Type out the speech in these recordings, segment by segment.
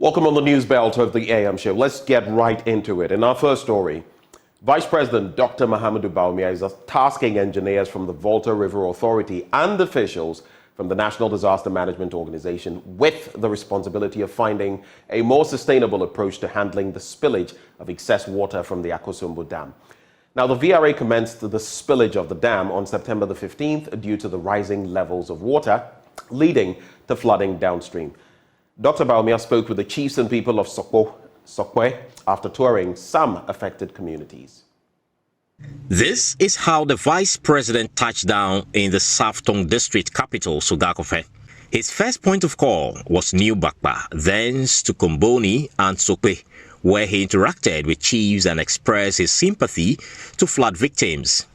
Welcome on the news belt of the AM show. Let's get right into it. In our first story, Vice President Dr. Mahamudu Bawumia is tasking engineers from the Volta River Authority and officials from the National Disaster Management Organization with the responsibility of finding a more sustainable approach to handling the spillage of excess water from the Akosombo Dam. Now, the VRA commenced the spillage of the dam on September the 15th due to the rising levels of water, leading to flooding downstream. Dr. Bawumia spoke with the chiefs and people of Sokwe after touring some affected communities. This is how the vice president touched down in the Southern district capital, Sogakofe. His first point of call was New Bakba, thence to Komboni and Sokwe, where he interacted with chiefs and expressed his sympathy to flood victims.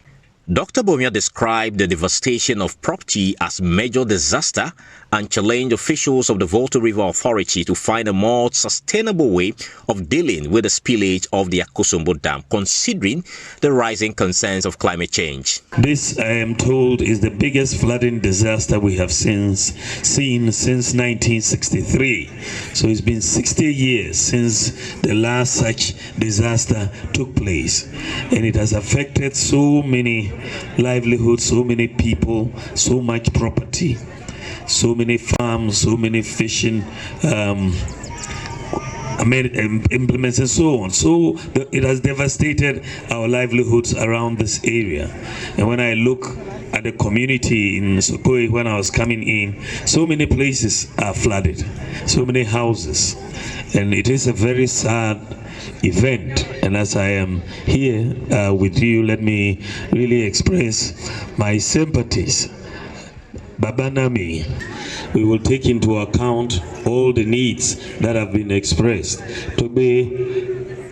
Dr. Bawumia described the devastation of property as major disaster and challenged officials of the Volta River Authority to find a more sustainable way of dealing with the spillage of the Akosombo Dam, considering the rising concerns of climate change. This, I am told, is the biggest flooding disaster we have seen since 1963. So it's been 60 years since the last such disaster took place. And it has affected so many livelihoods, so many people, so much property, so many farms, so many fishing implements and so on. So it has devastated our livelihoods around this area. And when I look at the community in Sokwe when I was coming in, so many places are flooded, so many houses. And it is a very sad event. And as I am here with you, let me really express my sympathies. Babanami, we will take into account all the needs that have been expressed. To be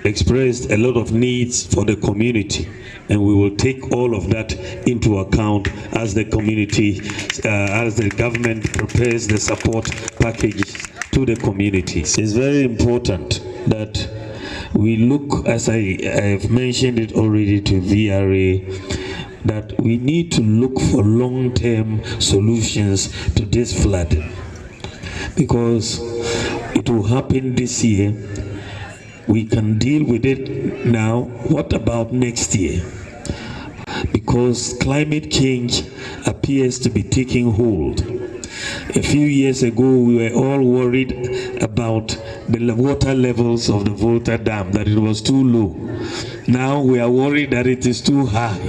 expressed a lot of needs for the community, and we will take all of that into account as the community, as the government prepares the support packages to the communities. It's very important that we look, as I have mentioned it already to VRA, that we need to look for long-term solutions to this flooding, because it will happen this year. We can deal with it now. What about next year? Because climate change appears to be taking hold. A few years ago, we were all worried about the water levels of the Volta Dam, that it was too low. Now we are worried that it is too high.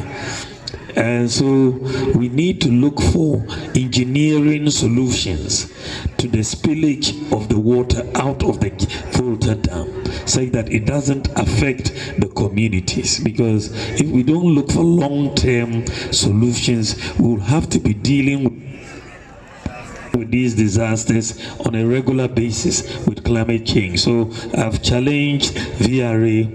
And so we need to look for engineering solutions to the spillage of the water out of the Volta Dam, so that it doesn't affect the communities. Because if we don't look for long-term solutions, we'll have to be dealing with these disasters on a regular basis with climate change. So I've challenged VRA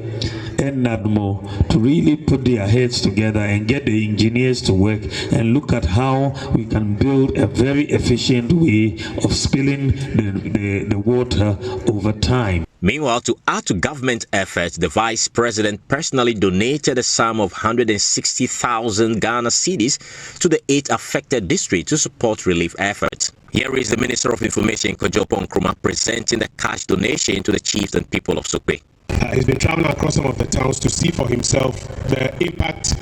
and NADMO to really put their heads together and get the engineers to work and look at how we can build a very efficient way of spilling the water over time. Meanwhile, to add to government efforts, the vice president personally donated a sum of 160,000 Ghana cedis to the 8 affected districts to support relief efforts. Here is the Minister of Information, Kojopo Nkrumah, presenting the cash donation to the chiefs and people of Sokwe. He's been traveling across some of the towns to see for himself the impact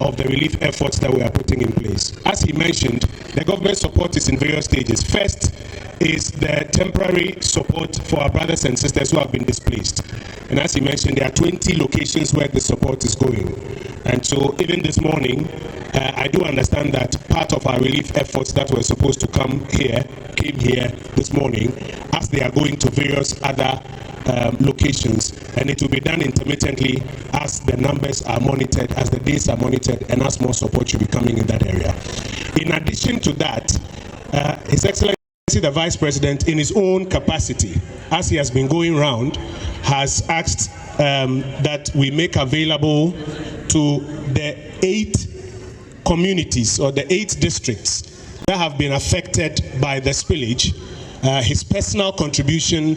of the relief efforts that we are putting in place. As he mentioned, the government support is in various stages. First is the temporary support for our brothers and sisters who have been displaced. And as he mentioned, there are 20 locations where the support is going. And so even this morning, I do understand that part of our relief efforts that were supposed to come here, came here this morning, as they are going to various other locations, and it will be done intermittently as the numbers are monitored, as the days are monitored, and as more support should be coming in that area. In addition to that, His Excellency the Vice President, in his own capacity, as he has been going around, has asked that we make available to the 8 communities or the 8 districts that have been affected by the spillage, his personal contribution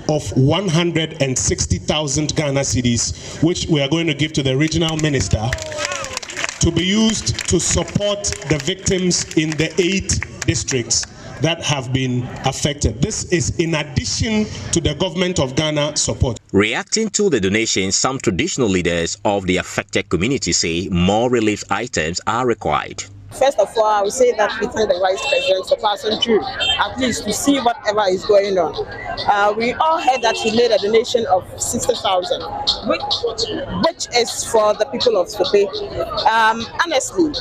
of 160,000 Ghana cedis, which we are going to give to the regional minister to be used to support the victims in the 8 districts that have been affected. This is in addition to the government of Ghana support. Reacting to the donation, some traditional leaders of the affected community say more relief items are required. First of all, I would say that we thank the Vice President for passing through, at least to see whatever is going on. We all heard that he made a donation of 60,000, which is for the people of Sope. Honestly,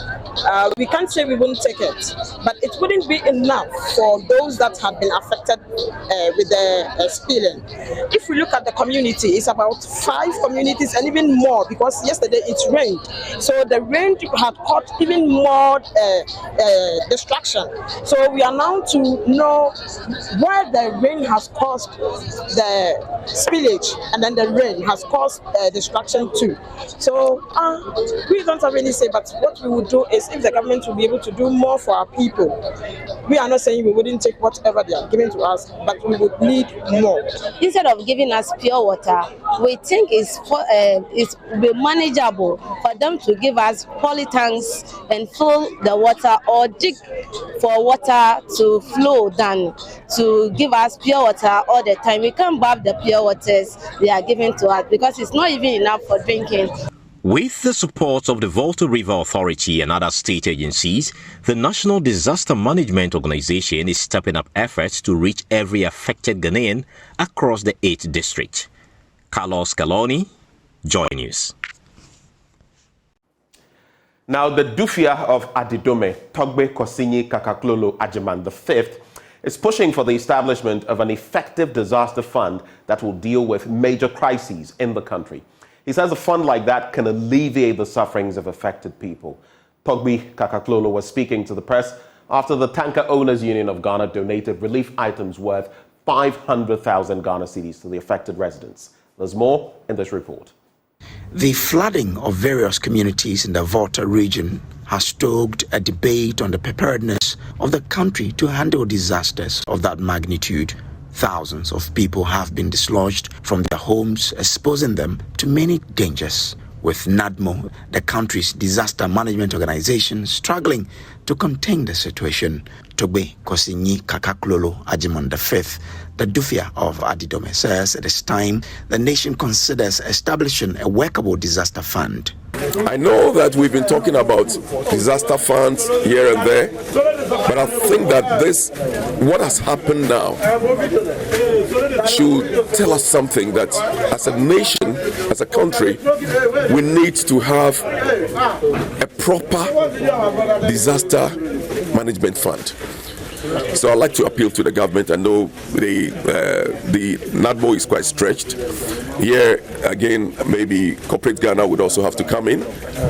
we can't say we wouldn't take it, but it wouldn't be enough for those that have been affected with the spilling. If we look at the community, it's about 5 communities and even more, because yesterday it rained. So the rain had caught even more destruction. So we are now to know where the rain has caused the spillage, and then the rain has caused destruction too. So we don't really say, but what we would do is, if the government will be able to do more for our people, we are not saying we wouldn't take whatever they are giving to us, but we would need more. Instead of giving us pure water, we think it's be manageable for them to give us poly tanks and fill the water, or dig for water to flow than to give us pure water all the time. We can't buy the pure waters they are giving to us because it's not even enough for drinking. With the support of the Volta River Authority and other state agencies, the National Disaster Management Organization is stepping up efforts to reach every affected Ghanaian across the 8 districts. Carlos Caloni, JoyNews. Now, the Dufia of Adidome, Togbe Kosinyi Kakaklolo Ajiman V, is pushing for the establishment of an effective disaster fund that will deal with major crises in the country. He says a fund like that can alleviate the sufferings of affected people. Togbe Kakaklolo was speaking to the press after the Tanker Owners Union of Ghana donated relief items worth 500,000 Ghana cedis to the affected residents. There's more in this report. The flooding of various communities in the Volta region has stoked a debate on the preparedness of the country to handle disasters of that magnitude. Thousands of people have been dislodged from their homes, exposing them to many dangers, with NADMO, the country's disaster management organization, struggling to contain the situation. Togbe Kosinyi Kakaklolo Ajiman V, the Dufia of Adidome, says it is time the nation considers establishing a workable disaster fund. I know that we've been talking about disaster funds here and there, but I think that what has happened now should tell us something, that as a nation, as a country, we need to have a proper disaster management fund. So I'd like to appeal to the government. I know the NADMO is quite stretched. Here, again, maybe corporate Ghana would also have to come in.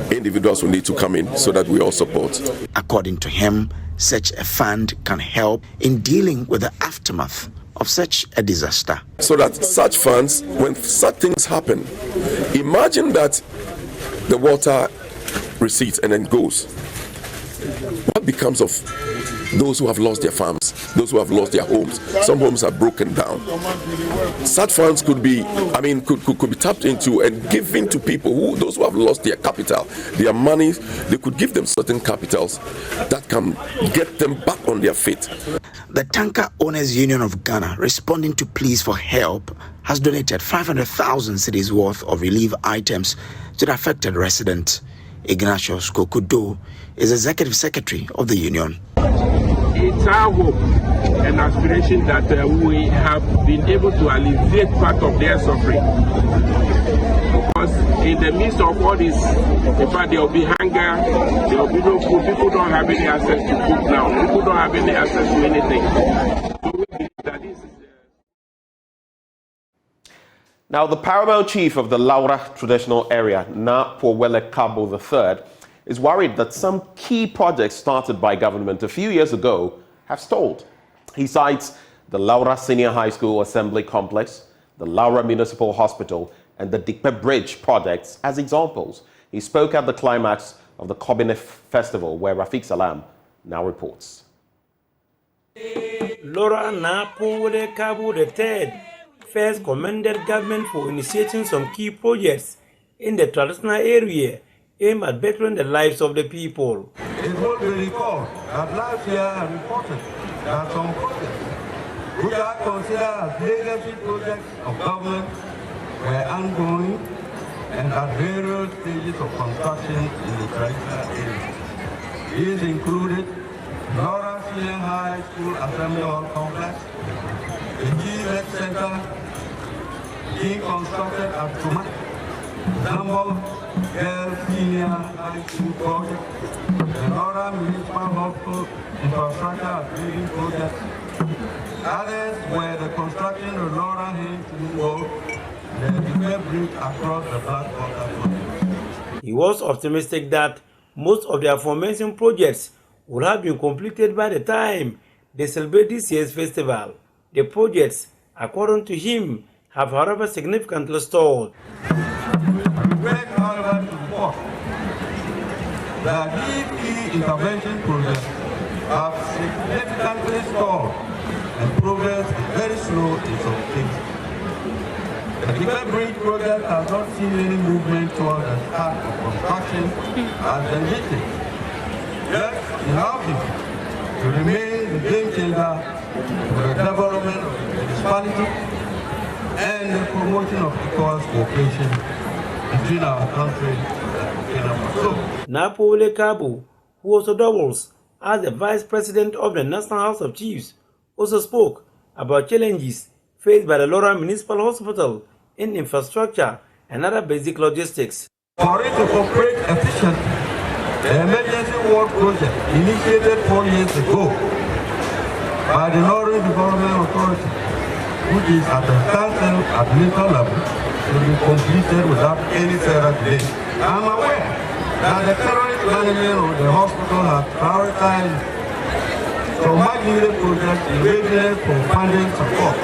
Individuals will need to come in so that we all support. According to him, such a fund can help in dealing with the aftermath of such a disaster. So that such funds, when such things happen, imagine that the water recedes and then goes. What becomes of those who have lost their farms, those who have lost their homes? Some homes are broken down. Such funds could be tapped into and given to people those who have lost their capital, their money. They could give them certain capitals that can get them back on their feet. The Tanker Owners Union of Ghana, responding to pleas for help, has donated 500,000 cedis worth of relief items to the affected residents. Ignatius Kokudo is executive secretary of the union. It's our hope and aspiration that we have been able to alleviate part of their suffering. Because in the midst of all this, in fact, there will be hunger, there will be no food, people don't have any access to food now, people don't have any access to anything. So we believe that this is Now, the Paramount chief of the Laura traditional area, Na Powele Kabo III, is worried that some key projects started by government a few years ago have stalled. He cites the Laura Senior High School Assembly Complex, the Laura Municipal Hospital, and the Dikpe Bridge projects as examples. He spoke at the climax of the Kobine Festival, where Rafiq Salam now reports. Laura Na Powele Kabo III first commended government for initiating some key projects in the traditional area aimed at bettering the lives of the people. It's what we recall that lives here are important. that some projects, which are considered as legacy projects of government, were ongoing and at various stages of construction in the traditional area. These included Laura Senior High School Assembly Hall Complex, the GVET Center being constructed at Tuma, Zambol Girls Senior High School Project, the Laura Municipal Hospital Infrastructure Upgrading Project. Others were the construction of Laura Haynes Wall, the repair bridge across the Black Water Project. He was optimistic that most of the aforementioned projects would have been completed by the time they celebrate this year's festival. The projects, according to him, have however significantly stalled. We beg, however, to report that these key intervention projects have significantly stalled and progress is very slow in some cases. The Repair Bridge project has not seen any movement towards the start of construction as envisaged. Yet, in our view, to remain the game changer for the development of the municipality and the promotion of equal cooperation between our country and Burkina Faso. Napole Kabu, who also doubles as the Vice President of the National House of Chiefs, also spoke about challenges faced by the Laura Municipal Hospital in infrastructure and other basic logistics. For it to operate efficiently, the emergency ward project initiated 4 years ago by the Northern Development Authority, which is at the council administrative level, will be completed without any further delay. I am aware that the current management of the hospital has prioritized some much needed projects in readiness for funding support.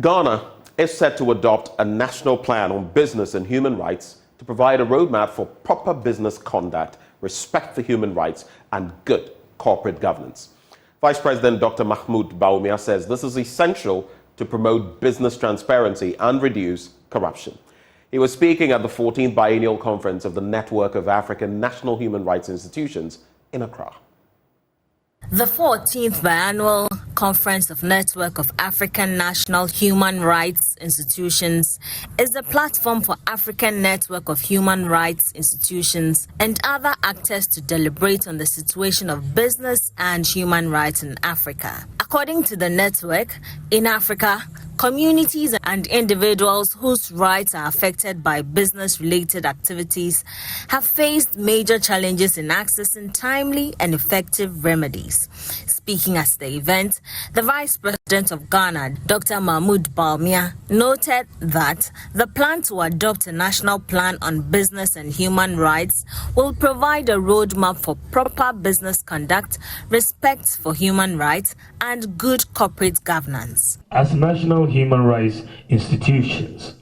Ghana is set to adopt a national plan on business and human rights to provide a roadmap for proper business conduct, respect for human rights, and good corporate governance. Vice President Dr. Mahmoud Bawumia says this is essential to promote business transparency and reduce corruption. He was speaking at the 14th Biennial Conference of the Network of African National Human Rights Institutions in Accra. The 14th Biannual Conference of Network of African National Human Rights Institutions is a platform for African Network of Human Rights Institutions and other actors to deliberate on the situation of business and human rights in Africa. According to the network, in Africa, communities and individuals whose rights are affected by business-related activities have faced major challenges in accessing timely and effective remedies. Speaking at the event, the Vice President of Ghana, Dr. Mahmoud Bawumia, noted that the plan to adopt a national plan on business and human rights will provide a roadmap for proper business conduct, respect for human rights, and good corporate governance. As national human rights institutions,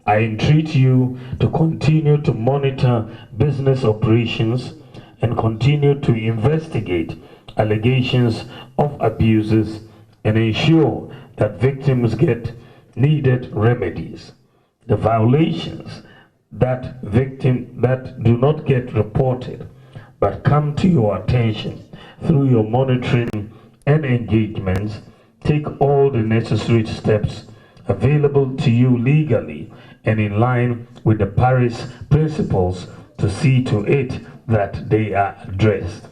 I entreat you to continue to monitor business operations and continue to investigate allegations of abuses and ensure that victims get needed remedies. The violations that do not get reported but come to your attention through your monitoring and engagements, take all the necessary steps available to you legally and in line with the Paris principles to see to it that they are addressed.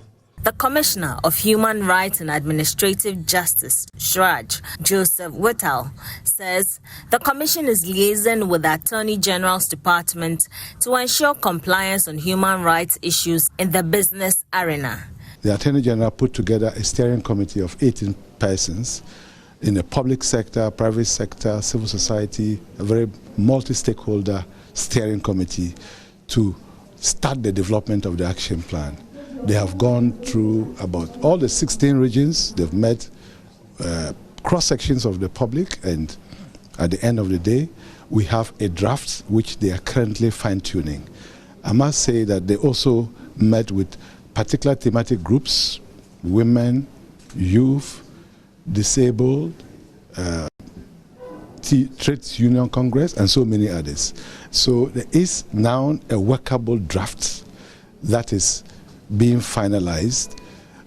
The Commissioner of Human Rights and Administrative Justice, Shraj Joseph Whittle, says the Commission is liaising with the Attorney General's Department to ensure compliance on human rights issues in the business arena. The Attorney General put together a steering committee of 18 persons in the public sector, private sector, civil society, a very multi-stakeholder steering committee to start the development of the action plan. They have gone through about all the 16 regions. They've met cross-sections of the public, and at the end of the day, we have a draft which they are currently fine-tuning. I must say that they also met with particular thematic groups, women, youth, disabled, Trade Union Congress, and so many others. So there is now a workable draft that is being finalized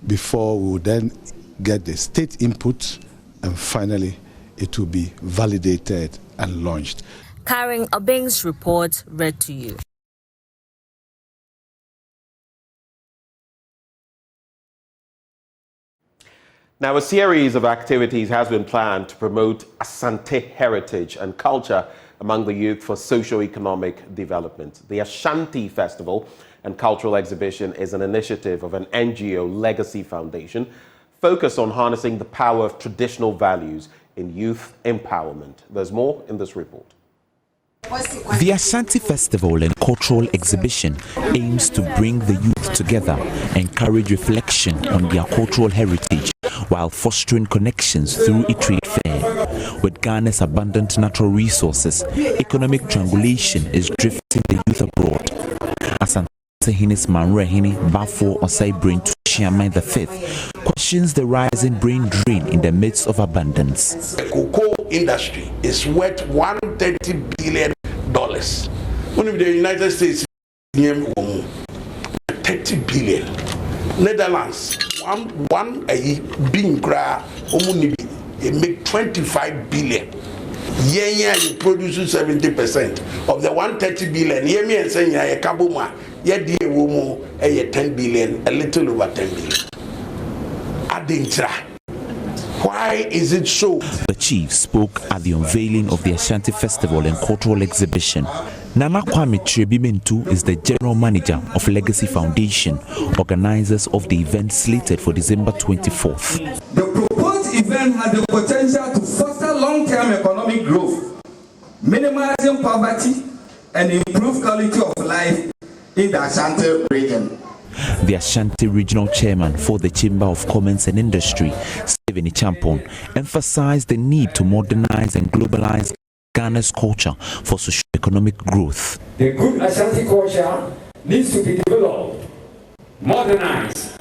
before we will then get the state input, and finally it will be validated and launched. Karen Obing's report read to you. Now, a series of activities has been planned to promote Ashanti heritage and culture among the youth for socio-economic development. The Ashanti Festival and Cultural Exhibition is an initiative of an NGO Legacy Foundation focused on harnessing the power of traditional values in youth empowerment. There's more in this report. The Ashanti Festival and Cultural Exhibition aims to bring the youth together, encourage reflection on their cultural heritage, while fostering connections through a trade fair. With Ghana's abundant natural resources, economic triangulation is drifting the youth abroad. Asante Hinis Manrehini Bafo Osai Brain Chiamai V questions the rising brain drain in the midst of abundance. The cocoa industry is worth $130 billion. One of the United States, $30 billion. Netherlands, one a bean gra, it make 25 billion. Yeah, you produce 70% of the 130 billion. Yeah, me and saying a kabuma, yeah, dear woman, a 10 billion, a little over 10 billion. Adintra. Why is it so? The chief spoke at the unveiling of the Ashanti Festival and Cultural Exhibition. Nana Kwame Trebimentu is the general manager of Legacy Foundation, organizers of the event slated for December 24th. The proposed event has the potential to foster long-term economic growth, minimizing poverty, and improve quality of life in the Ashanti region. The Ashanti Regional Chairman for the Chamber of Commerce and Industry, Stephen Champon, emphasized the need to modernize and globalize Ghana's culture for socio-economic growth. The good Ashanti culture needs to be developed, modernized,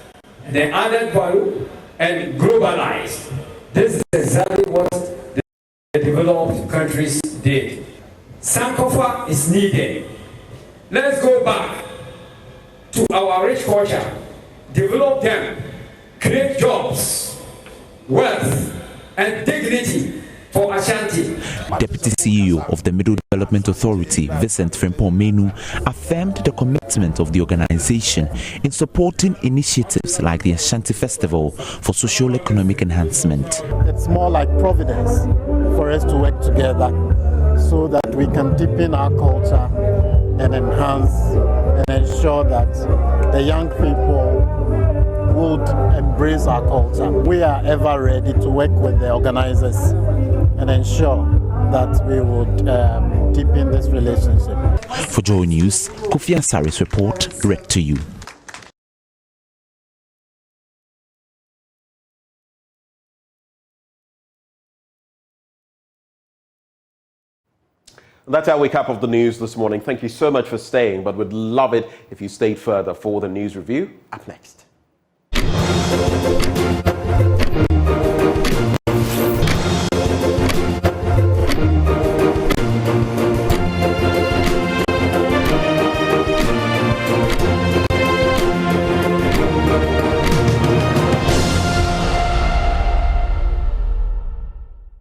then added value and globalized. This is exactly what the developed countries did. Sankofa is needed. Let's go back to our rich culture, develop them, create jobs, wealth, and dignity for Ashanti. Deputy CEO of the Middle Development Authority, Vincent Frimpong Menu, affirmed the commitment of the organization in supporting initiatives like the Ashanti Festival for social economic enhancement. It's more like providence for us to work together so that we can deepen our culture and enhance and ensure that the young people would embrace our culture. We are ever ready to work with the organizers and ensure that we would deepen this relationship. For JoyNews, Kofi Asari's report read to you. That's our recap of the news this morning. Thank you so much for staying, but we'd love it if you stayed further for the news review. Up next.